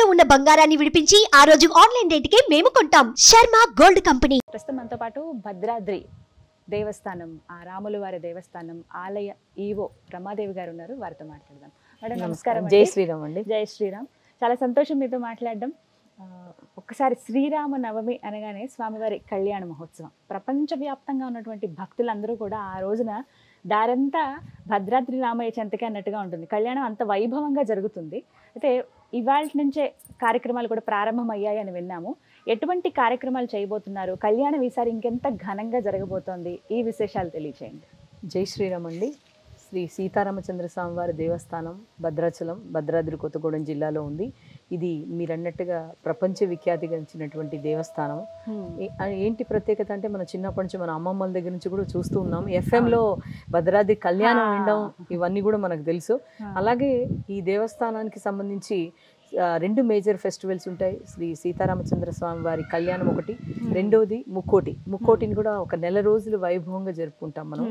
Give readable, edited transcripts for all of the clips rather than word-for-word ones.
తాకట్టులో ఉన్న బంగారాన్ని విడిపించి ఆ రోజు ఆన్లైన్ రేటుకే మేము కొంటాం. Sharma gold company. ప్రస్తుతం మనతో పాటు భద్రాద్రి దేవస్థానం, ఆ రాముల వారి దేవస్థానం ఆలయ ఈవో రమాదేవి గారు ఉన్నారు. వారితో మాట్లాడదాం. మేడం నమస్కారం. జై శ్రీరామ్ అండి. జై శ్రీరామ్. చాలా సంతోషం మీతో మాట్లాడడం. ఒక్కసారి శ్రీరామ నవమి అనగానే స్వామివారి కళ్యాణ మహోత్సవం, ప్రపంచవ్యాప్తంగా ఉన్నటువంటి భక్తులందరూ కూడా ఆ రోజున దారంతా భద్రాద్రి రామయ్య చెంతకే అన్నట్టుగా ఉంటుంది. కళ్యాణం అంత వైభవంగా జరుగుతుంది. అయితే ఇవాళ నుంచే కార్యక్రమాలు కూడా ప్రారంభమయ్యాయి అని విన్నాము. ఎటువంటి కార్యక్రమాలు చేయబోతున్నారు? కళ్యాణం ఈసారి ఇంకెంత ఘనంగా జరగబోతోంది? ఈ విశేషాలు తెలియచేయండి. జై శ్రీరామ్ అండి. శ్రీ సీతారామచంద్ర స్వామి వారి దేవస్థానం భద్రాచలం, భద్రాద్రి కొత్తగూడెం జిల్లాలో ఉంది. ఇది మీరన్నట్టుగా ప్రపంచ విఖ్యాతిగాంచినటువంటి దేవస్థానం. ఏంటి ప్రత్యేకత అంటే, మన చిన్నప్పటి నుంచి మన అమ్మమ్మల దగ్గర నుంచి కూడా చూస్తూ ఉన్నాం. ఎఫ్ఎంలో భద్రాద్రి కళ్యాణం వినడం ఇవన్నీ కూడా మనకు తెలుసు. అలాగే ఈ దేవస్థానానికి సంబంధించి రెండు మేజర్ ఫెస్టివల్స్ ఉంటాయి. శ్రీ సీతారామచంద్ర స్వామి వారి కళ్యాణం ఒకటి, రెండోది ముక్కోటిని కూడా ఒక నెల రోజులు వైభవంగా జరుపుకుంటాం మనం.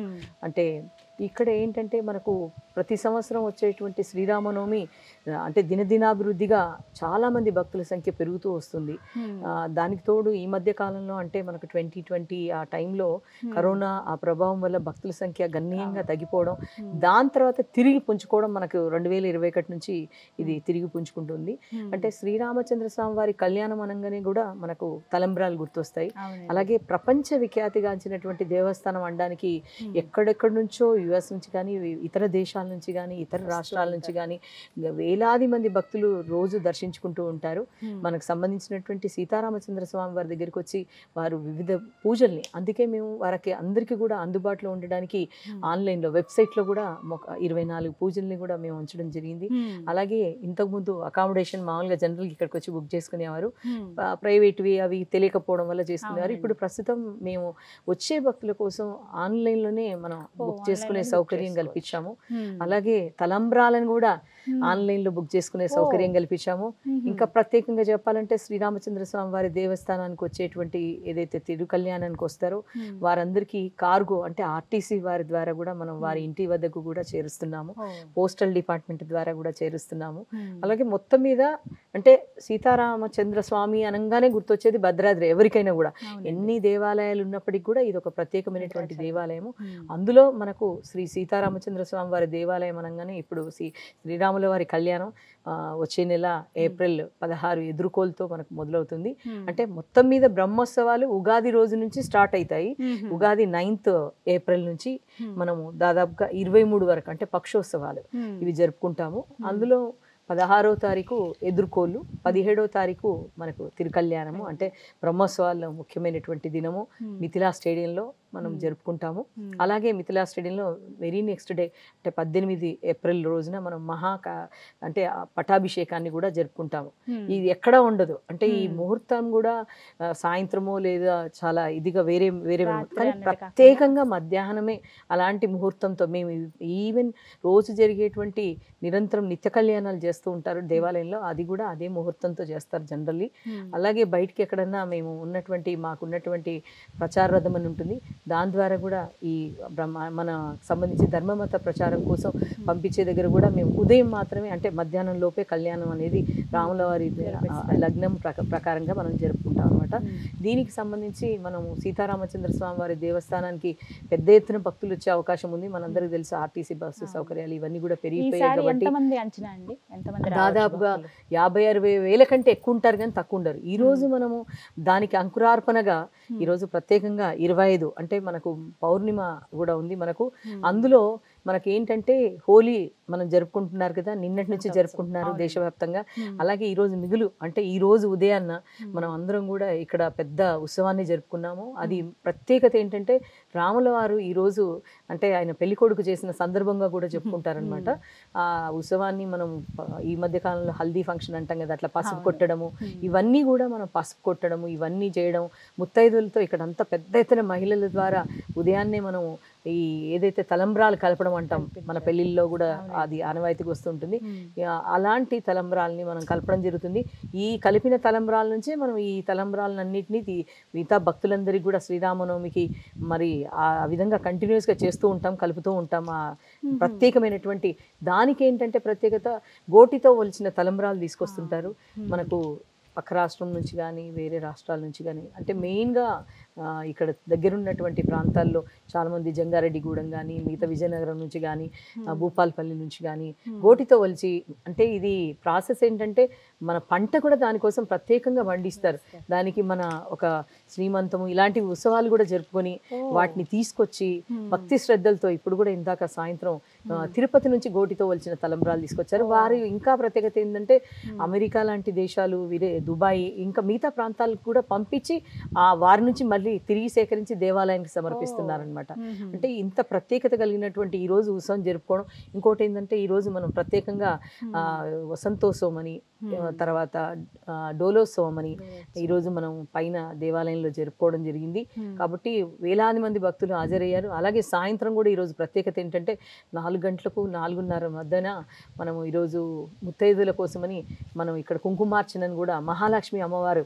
అంటే ఇక్కడ ఏంటంటే మనకు ప్రతి సంవత్సరం వచ్చేటువంటి శ్రీరామనవమి అంటే దినదినాభివృద్ధిగా చాలామంది భక్తుల సంఖ్య పెరుగుతూ వస్తుంది. దానికి తోడు ఈ మధ్య కాలంలో అంటే మనకు 2020 ఆ టైంలో కరోనా ఆ ప్రభావం వల్ల భక్తుల సంఖ్య గణనీయంగా తగ్గిపోవడం, దాని తర్వాత తిరిగి పుంజుకోవడం మనకు 2021 నుంచి ఇది తిరిగి పుంజుకుంటుంది. అంటే శ్రీరామచంద్ర స్వామి వారి కళ్యాణం అనగానే కూడా మనకు తలంబ్రాలు గుర్తొస్తాయి. అలాగే ప్రపంచ విఖ్యాతిగాంచినటువంటి దేవస్థానం అనడానికి ఎక్కడెక్కడి నుంచో యుఎస్ నుంచి కానీ, ఇతర దేశాల నుంచి కానీ, ఇతర రాష్ట్రాల నుంచి కానీ వేలాది మంది భక్తులు రోజు దర్శించుకుంటూ ఉంటారు. మనకు సంబంధించినటువంటి సీతారామచంద్ర స్వామి వారి దగ్గరికి వచ్చి వారు వివిధ పూజల్ని, అందుకే మేము వారికి అందరికీ కూడా అందుబాటులో ఉండడానికి ఆన్లైన్లో వెబ్సైట్లో కూడా 24 పూజల్ని కూడా మేము ఉంచడం జరిగింది. అలాగే ఇంతకుముందు అకామిడేషన్ మామూలుగా జనరల్గా ఇక్కడికి వచ్చి బుక్ చేసుకునేవారు, ప్రైవేట్వి అవి తెలియకపోవడం వల్ల చేసుకునేవారు. ఇప్పుడు ప్రస్తుతం మేము వచ్చే భక్తుల కోసం ఆన్లైన్లోనే మనం బుక్ చేసుకునే సౌకర్యం కల్పించాము. అలాగే తలంబ్రాలను కూడా ఆన్లైన్లో బుక్ చేసుకునే సౌకర్యం కల్పించాము. ఇంకా ప్రత్యేకంగా చెప్పాలంటే శ్రీరామచంద్ర స్వామి వారి దేవస్థానానికి వచ్చేటువంటి ఏదైతే తిరుకల్యాణానికి వస్తారో వారందరికీ కార్గో అంటే ఆర్టీసీ వారి ద్వారా కూడా మనం వారి ఇంటి వద్దకు కూడా చేరుస్తున్నాము. పోస్టల్ డిపార్ట్మెంట్ ద్వారా కూడా చేరుస్తున్నాము. అలాగే మొత్తం మీద అంటే సీతారామచంద్ర స్వామి అనగానే గుర్తొచ్చేది భద్రాద్రి ఎవరికైనా కూడా. ఎన్ని దేవాలయాలు ఉన్నప్పటికీ కూడా ఇది ఒక ప్రత్యేకమైనటువంటి దేవాలయము. అందులో మనకు శ్రీ సీతారామచంద్ర స్వామి వారి దేవాలయం అనగానే ఇప్పుడు శ్రీరాముల వారి కళ్యాణం వచ్చే నెల ఏప్రిల్ 16 ఎదుర్కోలతో మనకు మొదలవుతుంది. అంటే మొత్తం మీద బ్రహ్మోత్సవాలు ఉగాది రోజు నుంచి స్టార్ట్ అవుతాయి. ఉగాది 9th ఏప్రిల్ నుంచి మనము దాదాపుగా 23 వరకు అంటే పక్షోత్సవాలు ఇవి జరుపుకుంటాము. అందులో 16వ తారీఖు ఎదుర్కోళ్ళు, 17వ తారీఖు మనకు తిరుకల్యాణము అంటే బ్రహ్మోత్సవాల్లో ముఖ్యమైనటువంటి దినము మిథిలా స్టేడియంలో మనం జరుపుకుంటాము. అలాగే మిథిలా స్టేడియంలో వెరీ నెక్స్ట్ డే అంటే 18 ఏప్రిల్ రోజున మనం అంటే పటాభిషేకాన్ని కూడా జరుపుకుంటాము. ఇది ఎక్కడా ఉండదు. అంటే ఈ ముహూర్తం కూడా సాయంత్రమో లేదా చాలా ఇదిగా వేరే కానీ ప్రత్యేకంగా మధ్యాహ్నమే అలాంటి ముహూర్తంతో మేము ఈవెన్ రోజు జరిగేటువంటి నిరంతరం నిత్య కళ్యాణాలు చేస్తూ ఉంటారు దేవాలయంలో, అది కూడా అదే ముహూర్తంతో చేస్తారు జనరల్లీ. అలాగే బయటికి ఎక్కడన్నా మేము మాకున్నటువంటి ప్రచార రథం అని ఉంటుంది, దాని ద్వారా కూడా ఈ మన సంబంధించి ధర్మమత ప్రచారం కోసం పంపించే దగ్గర కూడా మేము ఉదయం మాత్రమే అంటే మధ్యాహ్నం లోపే కళ్యాణం అనేది రాముల వారి లగ్నం ప్రకారంగా మనం జరుపుకుంటాం అనమాట. దీనికి సంబంధించి మనము సీతారామచంద్ర స్వామి వారి దేవస్థానానికి పెద్ద ఎత్తున భక్తులు వచ్చే అవకాశం ఉంది. మనందరికీ తెలుసు ఆర్టీసీ బస్సు సౌకర్యాలు ఇవన్నీ కూడా పెరిగిపోయాయి కాబట్టి దాదాపుగా 50-60 వేల కంటే ఎక్కువ ఉంటారు కానీ తక్కువ ఉండరు. ఈ రోజు మనము దానికి అంకురార్పణగా ఈరోజు ప్రత్యేకంగా 25 అంటే మనకు పౌర్ణిమ కూడా ఉంది మనకు. అందులో మనకి ఏంటంటే హోలీ మనం జరుపుకుంటున్నారు కదా, నిన్నటి నుంచి జరుపుకుంటున్నారు దేశవ్యాప్తంగా. అలాగే ఈరోజు మిగులు అంటే ఈ రోజు ఉదయాన్న మనం అందరం కూడా ఇక్కడ పెద్ద ఉత్సవాన్ని జరుపుకున్నాము. అది ప్రత్యేకత ఏంటంటే రాముల వారు ఈరోజు అంటే ఆయన పెళ్లి కొడుకు చేసిన సందర్భంగా కూడా చెప్పుకుంటారనమాట. ఆ ఉత్సవాన్ని మనం ఈ మధ్య కాలంలో హల్దీ ఫంక్షన్ అంటాం కదా, అట్లా పసుపు కొట్టడము ఇవన్నీ కూడా మనం పసుపు కొట్టడము ఇవన్నీ చేయడం, ముత్తైదులతో ఇక్కడ అంతా పెద్ద ఎత్తున మహిళల ద్వారా ఉదయాన్నే మనం ఈ ఏదైతే తలంబ్రాలు కలపడం అంటాం మన పెళ్లిళ్ళలో కూడా అది ఆనవాయితీకి వస్తుంటుంది. అలాంటి తలంబ్రాలని మనం కలపడం జరుగుతుంది. ఈ కలిపిన తలంబ్రాల నుంచే మనం ఈ తలంబ్రాలన్నింటినీ మిగతా భక్తులందరికీ కూడా శ్రీరామనవమికి మరి ఆ విధంగా కంటిన్యూస్గా చేస్తూ ఉంటాం, కలుపుతూ ఉంటాం. ఆ ప్రత్యేకమైనటువంటి దానికి ఏంటంటే ప్రత్యేకత, గోటితో ఒలిచిన తలంబ్రాలు తీసుకొస్తుంటారు మనకు పక్క రాష్ట్రం నుంచి కానీ వేరే రాష్ట్రాల నుంచి కానీ. అంటే మెయిన్గా ఇక్కడ దగ్గరున్నటువంటి ప్రాంతాల్లో చాలామంది జంగారెడ్డిగూడెం కానీ మిగతా విజయనగరం నుంచి కానీ భూపాలపల్లి నుంచి కానీ గోటితో ఒలిచి, అంటే ఇది ప్రాసెస్ ఏంటంటే మన పంట కూడా దానికోసం ప్రత్యేకంగా పండిస్తారు. దానికి మన ఒక శ్రీమంతము ఇలాంటి ఉత్సవాలు కూడా జరుపుకొని వాటిని తీసుకొచ్చి భక్తి శ్రద్ధలతో, ఇప్పుడు కూడా ఇందాక సాయంత్రం తిరుపతి నుంచి గోటితో ఒలిచిన తలంబ్రాలు తీసుకొచ్చారు. వారి ఇంకా ప్రత్యేకత ఏంటంటే అమెరికా లాంటి దేశాలు, దుబాయ్ ఇంకా మిగతా ప్రాంతాలకు కూడా పంపించి వారి నుంచి మళ్ళీ తిరిగి సేకరించి దేవాలయానికి సమర్పిస్తున్నారనమాట. అంటే ఇంత ప్రత్యేకత కలిగినటువంటి ఈ రోజు ఉత్సవం జరుపుకోవడం. ఇంకోటి ఏంటంటే ఈ రోజు మనం ప్రత్యేకంగా వసంతోత్సవం అని, తర్వాత డోలోత్సవం అని ఈరోజు మనం పైన దేవాలయంలో జరుపుకోవడం జరిగింది. కాబట్టి వేలాది మంది భక్తులు హాజరయ్యారు. అలాగే సాయంత్రం కూడా ఈరోజు ప్రత్యేకత ఏంటంటే 4 గంటలకు 4:30 మధ్యన మనము ఈరోజు ముత్తైదుల కోసమని మనం ఇక్కడ కుంకుమార్చనని కూడా మహాలక్ష్మి అమ్మవారు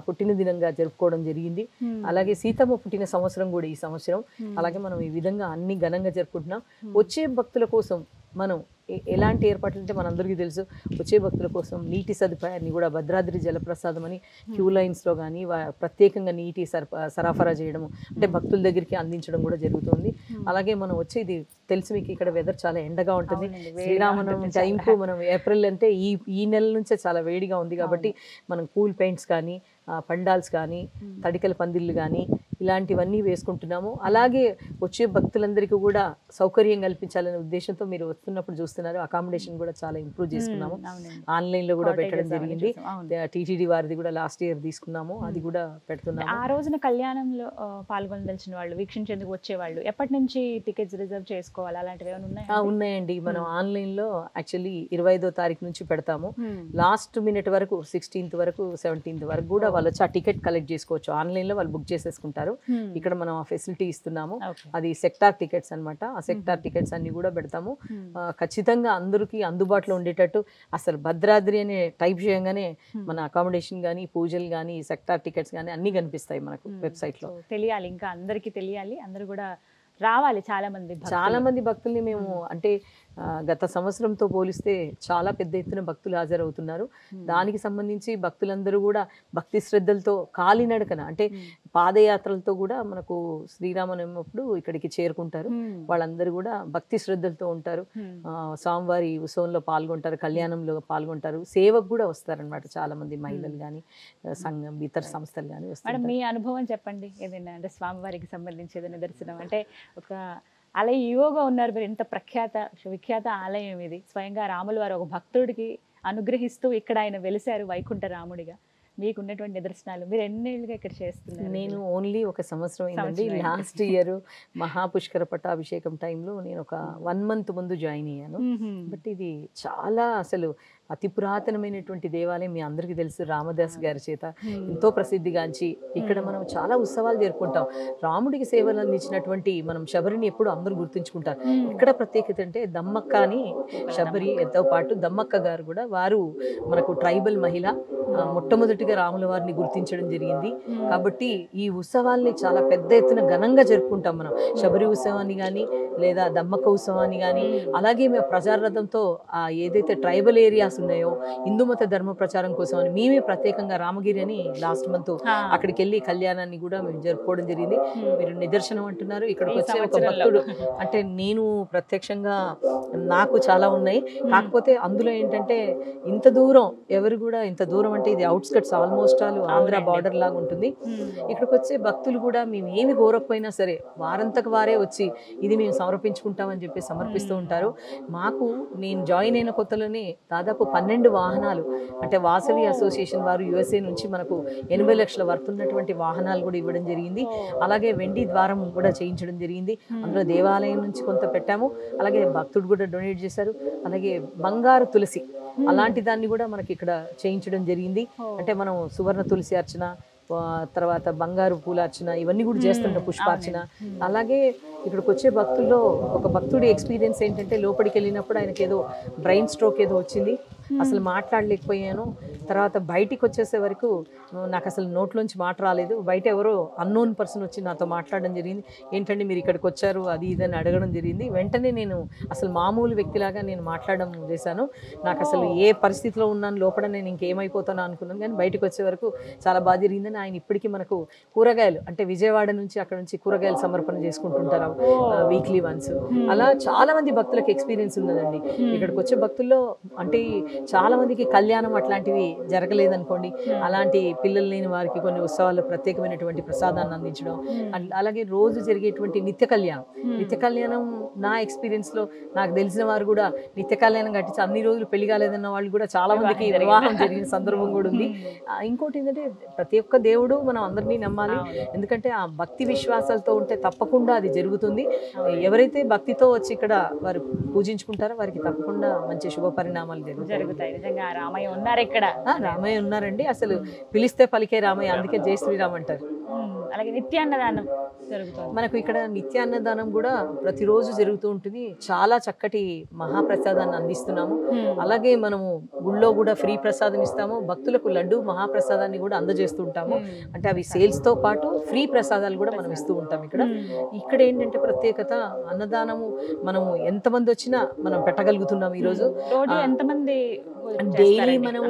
పుట్టిన దినంగా జరుపుకోవడం జరిగింది. అలాగే సీతమ్మ పుట్టిన సంవత్సరం కూడా ఈ సంవత్సరం. అలాగే మనం ఈ విధంగా అన్ని ఘనంగా జరుపుకుంటున్నాం. వచ్చే భక్తుల కోసం మనం ఎలాంటి ఏర్పాట్లు అంటే మనందరికీ తెలుసు, వచ్చే భక్తుల కోసం నీటి సదుపాయాన్ని కూడా భద్రాద్రి జలప్రసాదం అని క్యూ లైన్స్లో కానీ ప్రత్యేకంగా నీటి సరఫరా చేయడము, అంటే భక్తుల దగ్గరికి అందించడం కూడా జరుగుతుంది. అలాగే మనం వచ్చేది తెలుసు మీకు, ఇక్కడ వెదర్ చాలా ఎండగా ఉంటుంది. శ్రీరామనవమి టైంకు మనం ఏప్రిల్ అంటే ఈ నెల నుంచే చాలా వేడిగా ఉంది కాబట్టి మనం కూల్ పెయింట్స్ కానీ పండాల్స్ కానీ తడికల పందిళ్ళు కానీ ఇలాంటివన్నీ వేసుకుంటున్నాము. అలాగే వచ్చే భక్తులందరికీ కూడా సౌకర్యం కల్పించాలనే ఉద్దేశంతో మీరు వస్తున్నప్పుడు చూస్తున్నారు, అకామిడేషన్ కూడా చాలా ఇంప్రూవ్ చేసుకున్నాము. ఆన్లైన్లో కూడా పెట్టడం జరిగింది. టీటీడీ వారిది కూడా లాస్ట్ ఇయర్ తీసుకున్నాము, అది కూడా పెడుతున్నాము. ఆ రోజున కళ్యాణంలో పాల్గొనదలిచిన వాళ్ళు, వీక్షించేందుకు వచ్చేవాళ్ళు ఎప్పటి నుంచి టికెట్స్ రిజర్వ్ చేసుకోవాలి, అలాంటివి ఏమైనా ఉన్నాయా? ఉన్నాయండి. మనం ఆన్లైన్లో యాక్చువల్లీ 25వ తారీఖు నుంచి పెడతాము. లాస్ట్ మినిట్ వరకు 16th వరకు 17th వరకు కూడా వాళ్ళు వచ్చి ఆ టికెట్ కలెక్ట్ చేసుకోవచ్చు. ఆన్లైన్లో వాళ్ళు బుక్ చేసేసుకుంటారు. ఇక్కడ మనం ఆ ఫెసిలిటీ ఇస్తున్నాము. అది సెక్టార్ టికెట్స్ అన్నమాట. ఆ సెక్టార్ టికెట్స్ అన్ని కూడా పెడతాము. ఖచ్చితంగా అందరికీ అందుబాటులో ఉండేటట్టు అసలు భద్రాద్రి అనే టైప్ చేయగానే మన అకామిడేషన్ కానీ పూజలు కానీ సెక్టార్ టికెట్స్ కానీ అన్ని కనిపిస్తాయి మనకు వెబ్సైట్లో. తెలియాలి, ఇంకా అందరికీ తెలియాలి, అందరూ కూడా రావాలి. చాలా మంది భక్తుల్ని మేము అంటే గత సంవత్సరంతో పోలిస్తే చాలా పెద్ద ఎత్తున భక్తులు హాజరవుతున్నారు. దానికి సంబంధించి భక్తులందరూ కూడా భక్తి శ్రద్ధలతో కాలినడకన అంటే పాదయాత్రలతో కూడా మనకు శ్రీరామనవమి అప్పుడు ఇక్కడికి చేరుకుంటారు. వాళ్ళందరూ కూడా భక్తి శ్రద్ధలతో ఉంటారు. స్వామివారి ఉత్సవంలో పాల్గొంటారు, కళ్యాణంలో పాల్గొంటారు, సేవకు కూడా వస్తారనమాట. చాలా మంది మహిళలు కానీ సంఘం ఇతర సంస్థలు కానీ వస్తారు. మీ అనుభవం చెప్పండి ఏదైనా, అంటే స్వామివారికి సంబంధించి ఏదైనా దర్శనం అంటే ఒక ఆలయ ఈవోగా ఉన్నారు మీరు, ఇంత విఖ్యాత ఆలయం ఇది. స్వయంగా రాముల వారు ఒక భక్తుడికి అనుగ్రహిస్తూ ఇక్కడ ఆయన వెలిశారు వైకుంఠ రాముడిగా. మీకు ఉన్నటువంటి నిదర్శనాలు, మీరు ఎన్నేళ్ళుగా ఇక్కడ చేస్తున్నారు? నేను ఓన్లీ ఒక సంవత్సరం అయిందండి. లాస్ట్ ఇయర్ మహాపుష్కర పట్టాభిషేకం టైంలో నేను ఒక 1 month ముందు జాయిన్ అయ్యాను. బట్ ఇది చాలా అసలు అతి పురాతనమైనటువంటి దేవాలయం. మీ అందరికీ తెలుసు, రామదాస్ గారి చేత ఎంతో ప్రసిద్ధిగాంచి ఇక్కడ మనం చాలా ఉత్సవాలు జరుపుకుంటాం. రాముడికి సేవలు అందించినటువంటి మనం శబరిని ఎప్పుడు అందరూ గుర్తుంచుకుంటారు. ఇక్కడ ప్రత్యేకత అంటే దమ్మక్క అని, శబరి ఎంతో పాటు దమ్మక్క గారు కూడా, వారు మనకు ట్రైబల్ మహిళ, మొట్టమొదటిగా రాముల వారిని గుర్తించడం జరిగింది. కాబట్టి ఈ ఉత్సవాల్ని చాలా పెద్ద ఎత్తున ఘనంగా జరుపుకుంటాం మనం. శబరి ఉత్సవాన్ని కానీ లేదా దమ్మక్క ఉత్సవాన్ని కానీ, అలాగే మేము ప్రచారరథంతో ఏదైతే ట్రైబల్ ఏరియాస్ ఉన్నాయో హిందూ మత ధర్మ ప్రచారం కోసం అని మేమే ప్రత్యేకంగా రామగిరి అని లాస్ట్ మంత్ అక్కడికి వెళ్ళి కళ్యాణాన్ని కూడా మేము జరుపుకోవడం జరిగింది. మీరు నిదర్శనం అంటున్నారు, ఇక్కడికి వచ్చే ఒక భక్తుడు అంటే నేను ప్రత్యక్షంగా నాకు చాలా ఉన్నాయి. కాకపోతే అందులో ఏంటంటే ఇంత దూరం ఎవరు కూడా, ఇంత దూరం అంటే ఇది outskirts, almost all Andhra border లాగా ఉంటుంది. ఇక్కడికి వచ్చే భక్తులు కూడా మేము ఏమి కోరకపోయినా సరే వారంతకు వారే వచ్చి ఇది మేము సమర్పించుకుంటామని చెప్పి సమర్పిస్తూ ఉంటారు. మాకు నేను జాయిన్ అయిన కొత్తలోనే దాదాపు 12 వాహనాలు, అంటే వాసవి అసోసియేషన్ వారు USA నుంచి మనకు 80 లక్షల వర్త్ ఉన్నటువంటి వాహనాలు కూడా ఇవ్వడం జరిగింది. అలాగే వెండి ద్వారం కూడా చేయించడం జరిగింది. అందులో దేవాలయం నుంచి కొంత పెట్టాము. అలాగే భక్తుడు కూడా డొనేట్ చేశారు. అలాగే బంగారు తులసి అలాంటి దాన్ని కూడా మనకి ఇక్కడ చేయించడం జరిగింది. అంటే మనం సువర్ణ తులసి అర్చన, తర్వాత బంగారు పూలార్చన ఇవన్నీ కూడా చేస్తుంటాం, పుష్పార్చన. అలాగే ఇక్కడికి వచ్చే భక్తుల్లో ఒక భక్తుడి ఎక్స్పీరియన్స్ ఏంటంటే లోపలికి వెళ్ళినప్పుడు ఆయనకి ఏదో బ్రెయిన్ స్ట్రోక్ ఏదో వచ్చింది, అసలు మాట్లాడలేకపోయాను. తర్వాత బయటికి వచ్చేసే వరకు నాకు అసలు నోట్లోంచి మాట రాలేదు. బయట ఎవరో అన్నోన్ పర్సన్ వచ్చి నాతో మాట్లాడడం జరిగింది. ఏంటంటే మీరు ఇక్కడికి వచ్చారు అది ఇదని అడగడం జరిగింది. వెంటనే నేను అసలు మామూలు వ్యక్తిలాగా నేను మాట్లాడడం చేశాను. నాకు అసలు ఏ పరిస్థితిలో ఉన్నాను, లోపల నేను ఇంకేమైపోతానో అనుకున్నాను. కానీ బయటకు వచ్చే వరకు చాలా బాగా జరిగిందని ఆయన ఇప్పటికీ మనకు కూరగాయలు అంటే విజయవాడ నుంచి అక్కడ నుంచి కూరగాయలు సమర్పణ చేసుకుంటుంటారు వీక్లీ వన్స్. అలా చాలా మంది భక్తులకు ఎక్స్పీరియన్స్ ఉన్నదండి. ఇక్కడికి వచ్చే భక్తుల్లో అంటే చాలా మందికి కళ్యాణం అట్లాంటివి జరగలేదనుకోండి, అలాంటి పిల్లలు లేని వారికి కొన్ని ఉత్సవాల్లో ప్రత్యేకమైనటువంటి ప్రసాదాన్ని అందించడం, అలాగే రోజు జరిగేటువంటి నిత్య కళ్యాణం నా ఎక్స్పీరియన్స్ లో నాకు తెలిసిన వారు కూడా నిత్య కళ్యాణం కట్టించి అన్ని రోజులు పెళ్లి కాలేదన్న వాళ్ళు కూడా చాలా మందికి వివాహం జరిగిన సందర్భం కూడా ఉంది. ఇంకోటి ఏంటంటే ప్రతి ఒక్క దేవుడు మనం అందరినీ నమ్మాలి, ఎందుకంటే ఆ భక్తి విశ్వాసాలతో ఉంటే తప్పకుండా అది జరుగుతుంది. ఎవరైతే భక్తితో వచ్చి ఇక్కడ వారు పూజించుకుంటారో వారికి తప్పకుండా మంచి శుభ పరిణామాలు జరుగుతాయి. నిజంగా రామయ్య ఉన్నారు ఇక్కడ. రామయ్య ఉన్నారండి, అసలు పిలిస్తే పలికే రామయ్య, అందుకే జై శ్రీరామ్ అంటారు. అలాగే నిత్యాన్నదానం జరుగుతుంది మనకు ఇక్కడ. నిత్యాన్నదానం కూడా ప్రతిరోజు జరుగుతూ ఉంటుంది. చాలా చక్కటి మహాప్రసాదాన్ని అందిస్తున్నాము. అలాగే మనము గుళ్ళో కూడా ఫ్రీ ప్రసాదం ఇస్తాము, భక్తులకు లడ్డు మహాప్రసాదాన్ని కూడా అందజేస్తుంటాము. అంటే అవి సేల్స్ తో పాటు ఫ్రీ ప్రసాదాలు కూడా మనం ఇస్తూ ఉంటాం ఇక్కడ ఏంటంటే ప్రత్యేకత అన్నదానము. మనము ఎంతమంది వచ్చినా మనం పెట్టగలుగుతున్నాం. ఈరోజు ఎంతమంది డైలీ మనం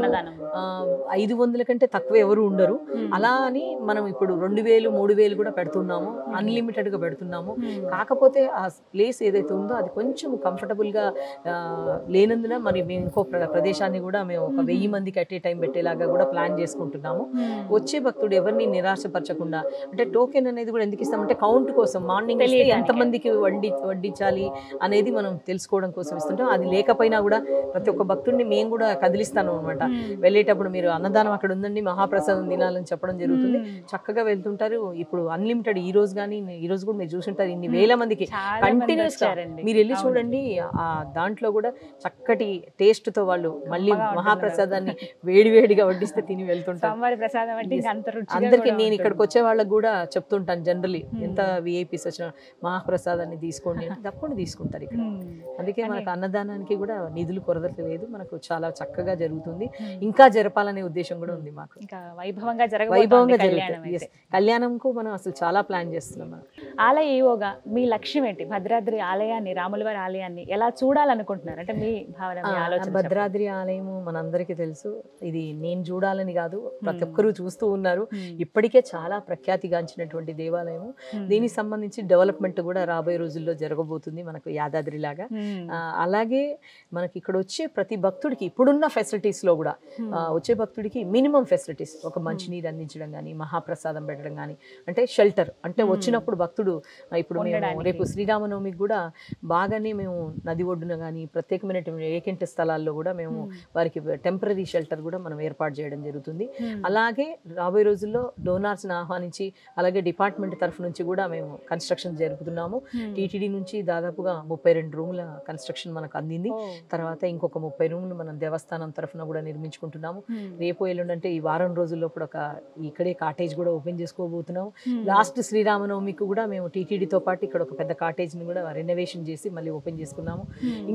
500 కంటే తక్కువ ఎవరు ఉండరు. అలా అని మనం ఇప్పుడు 2000, 3000 కూడా పెడుతున్నాము, అన్లిమిటెడ్ గా పెడుతున్నాము. కాకపోతే ఆ ప్లేస్ ఏదైతే ఉందో అది కొంచెం కంఫర్టబుల్ గా లేనందున మరి మేము ఇంకో ప్రదేశాన్ని కూడా మేము ఒక 1000 మందికి అట్ ఏ టైం పెట్టేలాగా కూడా ప్లాన్ చేసుకుంటున్నాము. వచ్చే భక్తుడు ఎవరిని నిరాశపరచకుండా, అంటే టోకెన్ అనేది కూడా ఎందుకు ఇస్తామంటే కౌంట్ కోసం, మార్నింగ్ ఎంతమందికి వడ్డించాలి అనేది మనం తెలుసుకోవడం కోసం ఇస్తుంటాం. అది లేకపోయినా కూడా ప్రతి ఒక్క భక్తుడిని మేము కూడా కదిలిస్తాను అనమాట. వెళ్ళేటప్పుడు మీరు అన్నదానం అక్కడ ఉందండి, మహాప్రసాదం తినాలని చెప్పడం జరుగుతుంది. చక్కగా వెళ్తుంటారు. ఇప్పుడు అన్లిమిటెడ్ ఈ రోజు కానీ ఈ రోజు కూడా మీరు చూసుంటారు, ఇన్ని వేల మందికి కంటిన్యూస్ గా మీరు వెళ్ళి చూడండి. ఆ దాంట్లో కూడా చక్కటి టేస్ట్ తో వాళ్ళు మళ్ళీ మహాప్రసాదాన్ని వేడివేడిగా వడ్డిస్తే తిని వెళ్తుంటారు. అందరికి నేను ఇక్కడికి వచ్చే వాళ్ళకి కూడా చెప్తుంటాను, జనరలీ ఎంత విఐపీస్ వచ్చిన మహాప్రసాదాన్ని తీసుకోండి తప్పకుండా తీసుకుంటారు ఇక్కడ. అందుకే మనకు అన్నదానానికి కూడా నిధులు కొరత లేదు, మనకు చాలా చక్కగా జరుగుతుంది. ఇంకా జరపాలనే ఉద్దేశం కూడా ఉంది మాకు. వైభవంగా జరుగుతుంది. కళ్యాణంకు మనం అసలు చాలా ప్లాన్ చేస్తున్నాం. ఆలయ ఈవోగా మీ లక్ష్యం ఏంటి? భద్రాద్రి ఆలయాన్ని, రాములవారి ఆలయాన్ని ఎలా చూడాలనుకుంటున్నారు? అంటే మీ భావన, మీ ఆలోచన. భద్రాద్రి ఆలయము మనందరికీ తెలుసు, ఇది నేను చూడాలని కాదు, ప్రతి ఒక్కరూ చూస్తూ ఉన్నారు. ఇప్పటికే చాలా ప్రఖ్యాతిగాంచినటువంటి దేవాలయము. దీనికి సంబంధించి డెవలప్మెంట్ కూడా రాబోయే రోజుల్లో జరగబోతుంది మనకు యాదాద్రి లాగా. అలాగే మనకి ఇక్కడ వచ్చే ప్రతి భక్తుడికి ఇప్పుడున్న ఫెసిలిటీస్ లో కూడా వచ్చే భక్తుడికి మినిమం ఫెసిలిటీస్, ఒక మంచినీరు అందించడం కానీ, మహాప్రసాదం పెట్టడం కానీ, అంటే షెల్టర్, అంటే వచ్చినప్పుడు భక్తుడు ఇప్పుడు మేము రేపు శ్రీరామనవమికి కూడా బాగానే మేము నది ఒడ్డున కానీ ప్రత్యేకమైనటువంటి ఏకెంట్ స్థలాల్లో కూడా మేము వారికి టెంపరీ షెల్టర్ కూడా మనం ఏర్పాటు చేయడం జరుగుతుంది. అలాగే రాబోయే రోజుల్లో డోనార్స్ ని ఆహ్వానించి, అలాగే డిపార్ట్మెంట్ తరఫు నుంచి కూడా మేము కన్స్ట్రక్షన్ జరుపుతున్నాము. టీటీడీ నుంచి దాదాపుగా 32 రూముల కన్స్ట్రక్షన్ మనకు అందింది. తర్వాత ఇంకొక 30 రూములు మనం దేవస్థానం తరఫున కూడా నిర్మించుకుంటున్నాము. రేపు ఎల్లుండంటే ఈ వారం రోజుల్లో కూడా ఇక్కడే కాటేజ్ కూడా ఓపెన్ చేసుకోబోతున్నాము. లాస్ట్ శ్రీరామనవమికి కూడా మేము టీటీడీతో పాటు ఇక్కడ ఒక పెద్ద కాటేజ్ ని కూడా రెనోవేషన్ చేసి మళ్ళీ ఓపెన్ చేసుకున్నాము.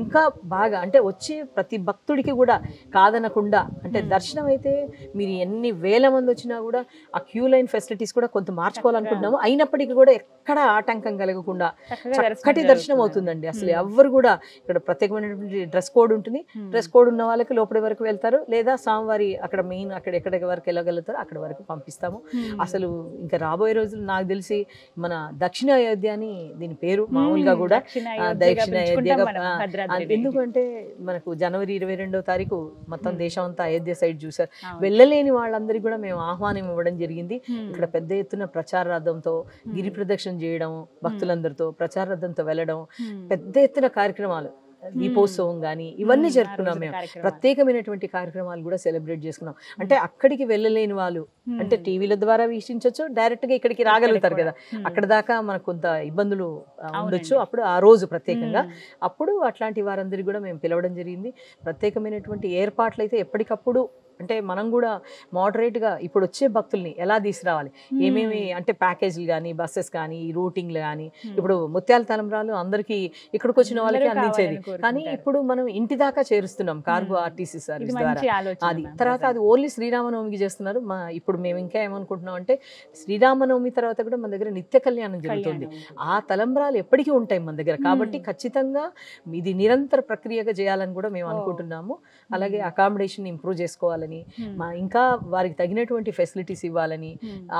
ఇంకా బాగా అంటే వచ్చే ప్రతి భక్తుడికి కూడా కాదనకుండా, అంటే దర్శనం అయితే మీరు ఎన్ని వేల మంది వచ్చినా కూడా ఆ క్యూ లైన్ ఫెసిలిటీస్ కూడా కొంత మార్చుకోవాలనుకుంటున్నాము. అయినప్పటికీ కూడా ఎక్కడ ఆటంకం కలగకుండా చక్కటి దర్శనం అవుతుందండి. అసలు ఎవరు కూడా ఇక్కడ ప్రత్యేకమైనటువంటి డ్రెస్ కోడ్ ఉంటుంది. డ్రెస్ కోడ్ ఉన్న వాళ్ళకి లోపలి వరకు వెళ్తారు, లేదా స్వామివారి అక్కడ మెయిన్ అక్కడ ఎక్కడికి వరకు వెళ్ళగలుగుతారో అక్కడ వరకు పంపిస్తాము. అసలు ఇంకా రాబోయే రోజులు నాకు తెలిసి మన దక్షిణ అయోధ్య అని దీని పేరు మామూలుగా కూడా దక్షిణ అయోధ్యగా. ఎందుకంటే మనకు జనవరి 22వ తారీఖు మొత్తం దేశం అంతా అయోధ్య సైడ్ చూసారు. వెళ్ళలేని వాళ్ళందరికీ కూడా మేము ఆహ్వానం ఇవ్వడం జరిగింది. ఇక్కడ పెద్ద ఎత్తున ప్రచారార్థంతో గిరి ప్రదక్షిణ చేయడం, భక్తులందరితో ప్రచారార్థంతో వెళ్ళడం, పెద్ద ఎత్తున కార్యక్రమాలు, దీపోత్సవం కానీ ఇవన్నీ జరుపుకున్నాం. మేము ప్రత్యేకమైనటువంటి కార్యక్రమాలు కూడా సెలబ్రేట్ చేసుకున్నాం. అంటే అక్కడికి వెళ్ళలేని వాళ్ళు అంటే టీవీల ద్వారా వీక్షించవచ్చు, డైరెక్ట్ గా ఇక్కడికి రాగలుగుతారు కదా, అక్కడ దాకా మనకు కొంత ఇబ్బందులు ఉండొచ్చు. అప్పుడు ఆ రోజు ప్రత్యేకంగా అప్పుడు అట్లాంటి వారందరికీ కూడా మేము పిలవడం జరిగింది. ప్రత్యేకమైనటువంటి ఏర్పాట్లు అయితే ఎప్పటికప్పుడు అంటే మనం కూడా మోడరేట్గా ఇప్పుడు వచ్చే భక్తుల్ని ఎలా తీసుకురావాలి, ఏమేమి అంటే ప్యాకేజీలు కానీ బస్సెస్ కానీ రూటింగ్లు కానీ, ఇప్పుడు ముత్యాల తలంబ్రాలు అందరికీ ఇక్కడికి వచ్చిన వాళ్ళకి అందించేది, కానీ ఇప్పుడు మనం ఇంటి దాకా చేరుస్తున్నాం కార్గో ఆర్టీసీ సర్వీస్ ద్వారా. అది తర్వాత అది ఓన్లీ శ్రీరామనవమికి చేస్తున్నారు. ఇప్పుడు మేము ఇంకా ఏమనుకుంటున్నాం అంటే శ్రీరామనవమి తర్వాత కూడా మన దగ్గర నిత్య కళ్యాణం జరుగుతుంది. ఆ తలంబ్రాలు ఎప్పటికీ ఉంటాయి మన దగ్గర, కాబట్టి ఖచ్చితంగా ఇది నిరంతర ప్రక్రియగా చేయాలని కూడా మేము అనుకుంటున్నాము. అలాగే అకామిడేషన్ ఇంప్రూవ్ చేసుకోవాలని, ఇంకా వారికి తగినటువంటి ఫెసిలిటీస్ ఇవ్వాలని,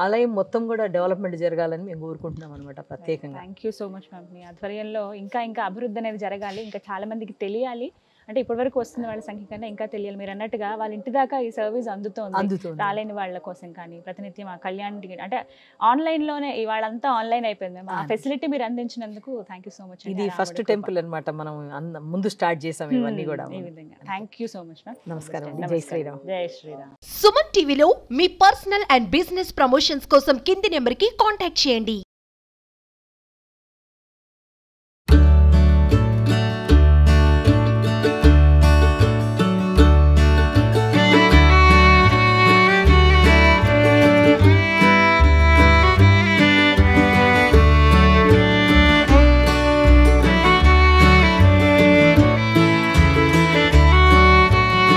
ఆలయం మొత్తం కూడా డెవలప్మెంట్ జరగాలని మేము కోరుకుంటున్నాం అనమాట ప్రత్యేకంగా. Thank you so much ma'am. మీ ఆధ్వర్యంలో ఇంకా ఇంకా అభివృద్ధి అనేది జరగాలి, ఇంకా చాలా మందికి తెలియాలి. అంటే ఇప్పటివరకు వస్తున్న వాళ్ళ సంఖ్య కన్నా ఇంకా తెలియాలి. మీరు అన్నట్టుగా వాళ్ళ ఇంటి దాకా ఈ సర్వీస్ అందుతోంది. రాలేని వాళ్ళ కోసం కానీ ప్రతినిత్యం ఆ కళ్యాణ్ అంటే ఆన్లైన్లోనే వాళ్ళంతా ఆన్లైన్ అయిపోయింది. ఆ ఫెసిలిటీ మీరు అందించినందుకు థ్యాంక్ యూ సో మచ్. ఇది ఫస్ట్ టెంపుల్ అనమాట, మనం ముందు స్టార్ట్ చేసాం ఇవన్నీ కూడా. ఈ విధంగా thank you so much ma'am. నమస్కారం. జై శ్రీరామ్. జై శ్రీరామ్. సుమన్ టీవీలో మీ పర్సనల్ అండ్ బిజినెస్ ప్రమోషన్స్ కోసం కింది నెంబర్కి కాంటాక్ట్ చేయండి.